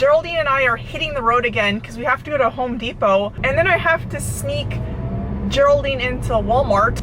Geraldine and I are hitting the road again because we have to go to Home Depot, and then I have to sneak Geraldine into Walmart.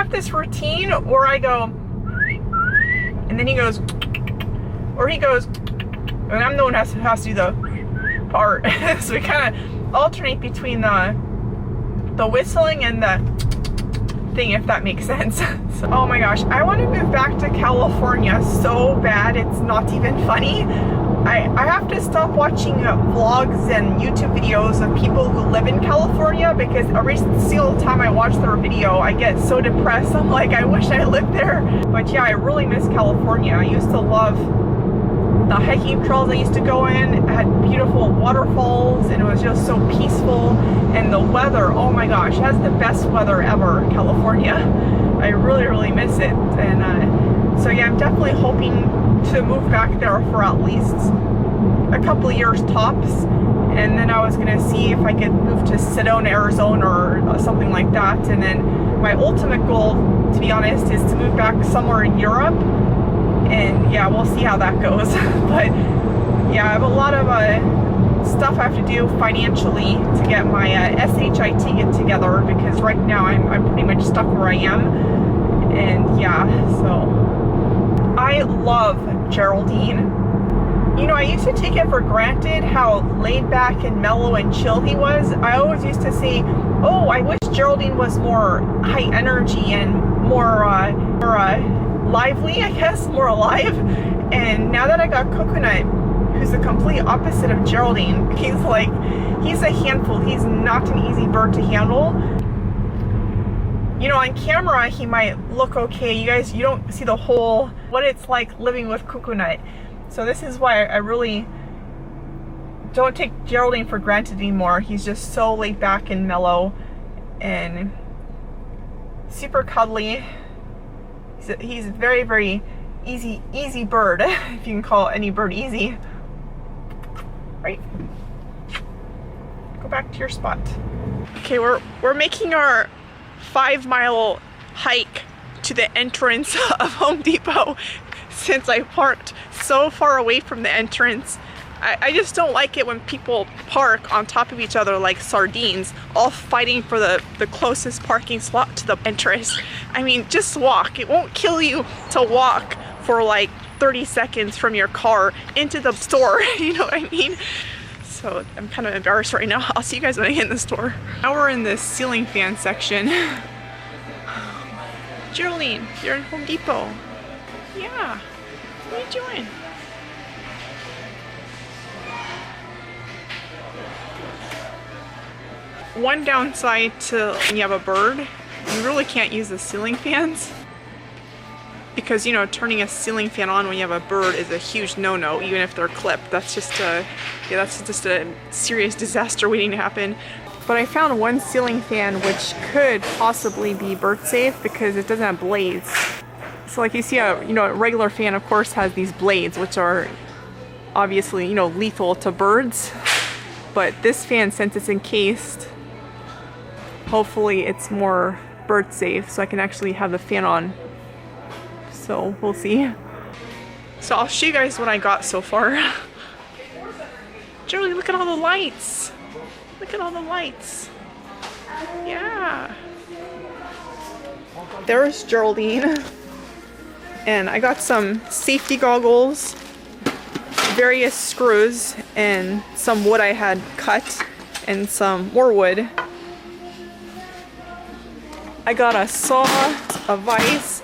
This routine, or I go and then he goes, or he goes and I'm the one who has to do the part. So we kind of alternate between the whistling and the thing, if that makes sense. So, oh my gosh, I want to move back to California so bad it's not even funny. I have to stop watching vlogs and YouTube videos of people who live in California, because every single time I watch their video I get so depressed. I'm like, I wish I lived there. But yeah, I really miss California. I used to love the hiking trails I used to go in. It had beautiful waterfalls and it was just so peaceful. And the weather, oh my gosh, it has the best weather ever, California. I really miss it. And so yeah, I'm definitely hoping to move back there for at least a couple of years tops, and then I was gonna see if I could move to Sedona, Arizona or something like that. And then my ultimate goal, to be honest, is to move back somewhere in Europe, and yeah, we'll see how that goes. But yeah, I have a lot of stuff I have to do financially to get my SHIT get together, because right now I'm pretty much stuck where I am. And yeah, so I love Geraldine. You know, I used to take it for granted how laid back and mellow and chill he was. I always used to say, oh, I wish Geraldine was more high energy and more lively, I guess, more alive. And now that I got Coconut, who's the complete opposite of Geraldine, he's a handful. He's not an easy bird to handle. You know, on camera he might look okay. You guys, you don't see the whole, what it's like living with Coconut. So this is why I really don't take Geraldine for granted anymore. He's just so laid back and mellow and super cuddly. He's a very easy bird, if you can call any bird easy. Right? Go back to your spot. Okay, we're making our 5-mile hike to the entrance of Home Depot, since I parked so far away from the entrance. I just don't like it when people park on top of each other like sardines, all fighting for the closest parking slot to the entrance. I mean, just walk. It won't kill you to walk for like 30 seconds from your car into the store. You know what I mean? So I'm kind of embarrassed right now. I'll see you guys when I get in the store. Now we're in the ceiling fan section. Geraldine, you're in Home Depot. Yeah, what are you doing? One downside to when you have a bird, you really can't use the ceiling fans. Because, you know, turning a ceiling fan on when you have a bird is a huge no-no, even if they're clipped. That's just a serious disaster waiting to happen. But I found one ceiling fan which could possibly be bird safe because it doesn't have blades. So like you see, a regular fan of course has these blades, which are obviously, you know, lethal to birds. But this fan, since it's encased, hopefully it's more bird safe, so I can actually have the fan on. So we'll see. So I'll show you guys what I got so far. Geraldine, look at all the lights. Look at all the lights. Yeah. There's Geraldine. And I got some safety goggles, various screws, and some wood I had cut, and some more wood. I got a saw, a vise.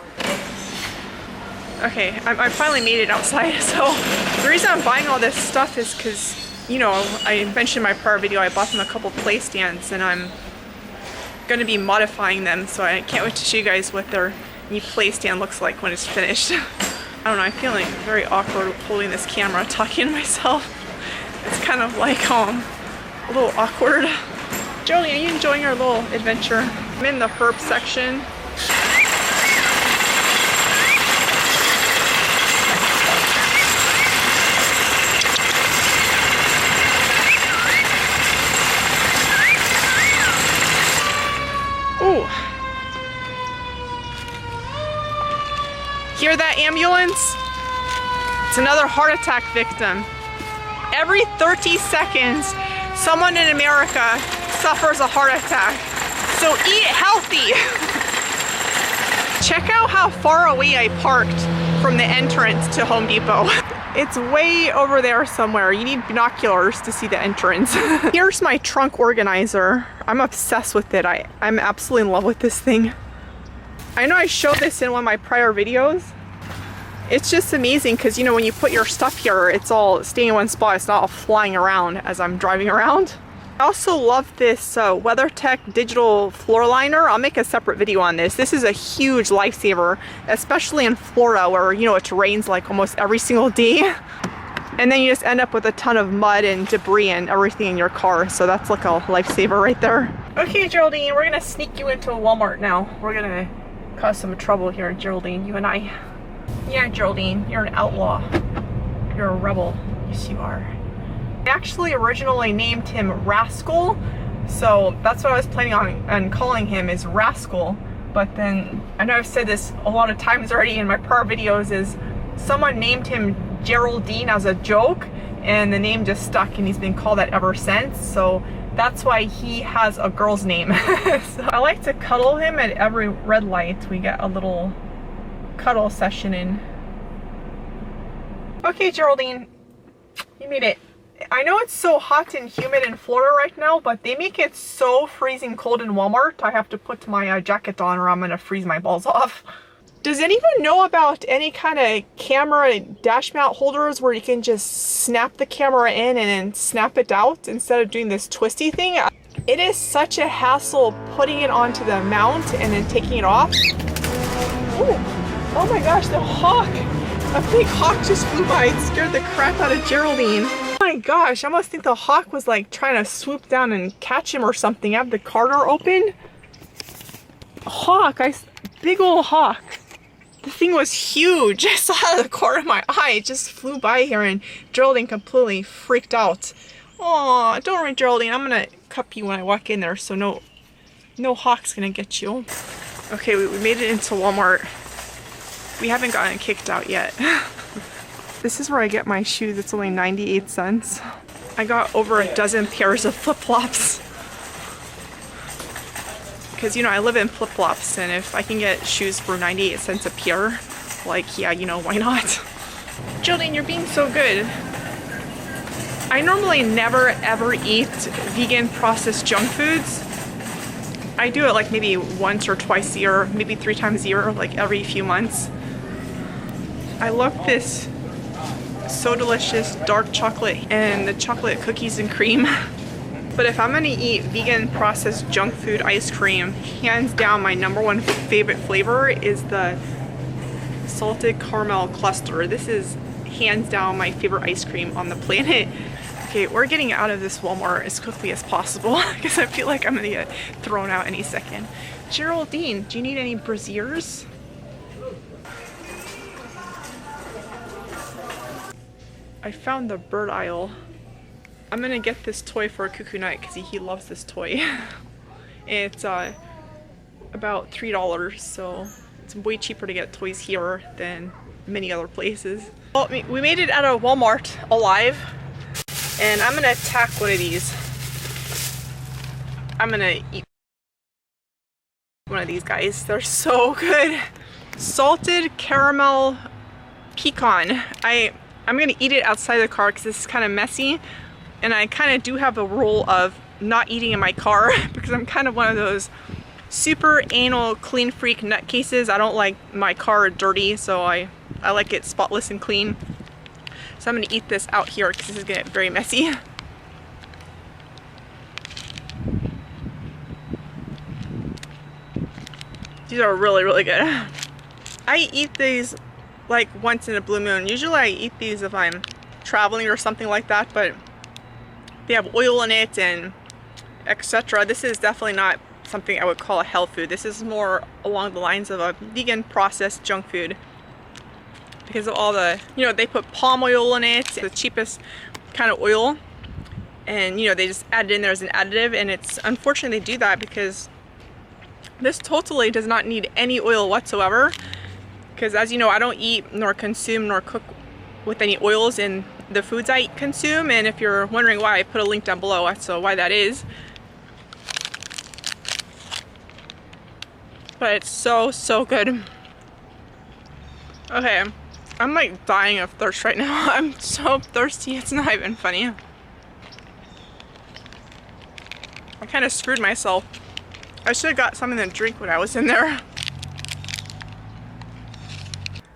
Okay, I finally made it outside. So the reason I'm buying all this stuff is because, you know, I mentioned in my prior video I bought them a couple play stands and I'm going to be modifying them. So I can't wait to show you guys what their new play stand looks like when it's finished. I don't know, I'm feeling very awkward holding this camera, talking to myself. It's kind of like a little awkward. Geraldine, are you enjoying our little adventure? I'm in the herb section. Ooh. Hear that ambulance? It's another heart attack victim. Every 30 seconds, someone in America suffers a heart attack. So eat healthy. Check out how far away I parked from the entrance to Home Depot. It's way over there somewhere. You need binoculars to see the entrance. Here's my trunk organizer. I'm obsessed with it. I'm absolutely in love with this thing. I know I showed this in one of my prior videos. It's just amazing because, you know, when you put your stuff here, it's all staying in one spot. It's not all flying around as I'm driving around. I also love this WeatherTech digital floor liner. I'll make a separate video on this. This is a huge lifesaver, especially in Florida where, you know, it rains like almost every single day. And then you just end up with a ton of mud and debris and everything in your car. So that's like a lifesaver right there. Okay, Geraldine, we're gonna sneak you into a Walmart now. We're gonna cause some trouble here, Geraldine, you and I. Yeah, Geraldine, you're an outlaw. You're a rebel. Yes, you are. I actually originally named him Rascal, so that's what I was planning on calling him, is Rascal. But then, I know I've said this a lot of times already in my prior videos, is someone named him Geraldine as a joke, and the name just stuck, and he's been called that ever since. So that's why he has a girl's name. So I like to cuddle him at every red light. We get a little cuddle session in. Okay, Geraldine, you made it. I know it's so hot and humid in Florida right now, but they make it so freezing cold in Walmart. I have to put my jacket on or I'm gonna freeze my balls off. Does anyone know about any kind of camera dash mount holders where you can just snap the camera in and then snap it out instead of doing this twisty thing? It is such a hassle putting it onto the mount and then taking it off. Ooh. Oh my gosh, the hawk! A big hawk just flew by and scared the crap out of Geraldine. Oh my gosh, I almost think the hawk was like trying to swoop down and catch him or something. I have the car door open. A hawk, big old hawk. The thing was huge. I saw it out of the corner of my eye. It just flew by here and Geraldine completely freaked out. Aw, don't worry, Geraldine. I'm gonna cup you when I walk in there so no hawk's gonna get you. Okay, we made it into Walmart. We haven't gotten kicked out yet. This is where I get my shoes. It's only 98 cents. I got over a dozen pairs of flip-flops. Because, you know, I live in flip-flops, and if I can get shoes for 98 cents a pair, like, yeah, you know, why not? Geraldine, you're being so good. I normally never ever eat vegan processed junk foods. I do it like maybe once or twice a year, maybe 3 times a year, like every few months. I love this so delicious dark chocolate and the chocolate cookies and cream. But if I'm gonna eat vegan processed junk food ice cream, hands down my #1 favorite flavor is the salted caramel cluster. This is hands down my favorite ice cream on the planet. Okay, we're getting out of this Walmart as quickly as possible because I feel like I'm gonna get thrown out any second. Geraldine, do you need any braziers? I found the bird aisle. I'm gonna get this toy for Cuckoo Night because he loves this toy. It's about $3, so it's way cheaper to get toys here than many other places. Well, we made it out of Walmart alive, and I'm gonna attack one of these. I'm gonna eat one of these guys. They're so good. Salted caramel pecan. I'm gonna eat it outside the car because this is kind of messy, and I kind of do have a rule of not eating in my car because I'm kind of one of those super anal clean freak nutcases. I don't like my car dirty, so I like it spotless and clean. So I'm gonna eat this out here because this is gonna get very messy. These are really, really good. I eat these like once in a blue moon. Usually I eat these if I'm traveling or something like that, but they have oil in it and etc. This is definitely not something I would call a health food. This is more along the lines of a vegan processed junk food because of all the, you know, they put palm oil in it, the cheapest kind of oil, and you know, they just add it in there as an additive, and it's unfortunate they do that because this totally does not need any oil whatsoever, because as you know, I don't eat nor consume nor cook with any oils in the foods I consume, and if you're wondering why, I put a link down below as to why that is. But it's so, so good. Okay, I'm like dying of thirst right now. I'm so thirsty, it's not even funny. I kind of screwed myself. I should have got something to drink when I was in there.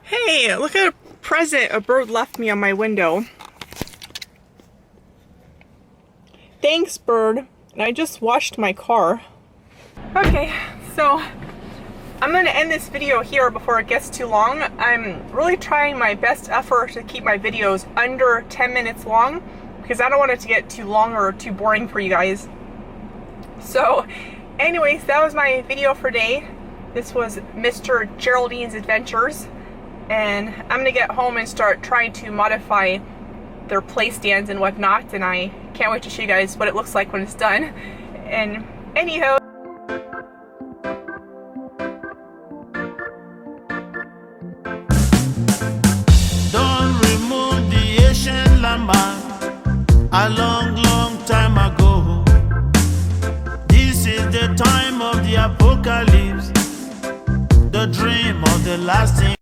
Hey, look at a present a bird left me on my window. Thanks, bird. And I just washed my car. Okay, so I'm going to end this video here before it gets too long. I'm really trying my best effort to keep my videos under 10 minutes long because I don't want it to get too long or too boring for you guys. So anyways, that was my video for today. This was Mr. Geraldine's Adventures, and I'm gonna get home and start trying to modify their play stands and whatnot, and I can't wait to show you guys what it looks like when it's done. And anyhow, don't remove the Asian llama a long, long time ago. This is the time of the apocalypse, the dream of the lasting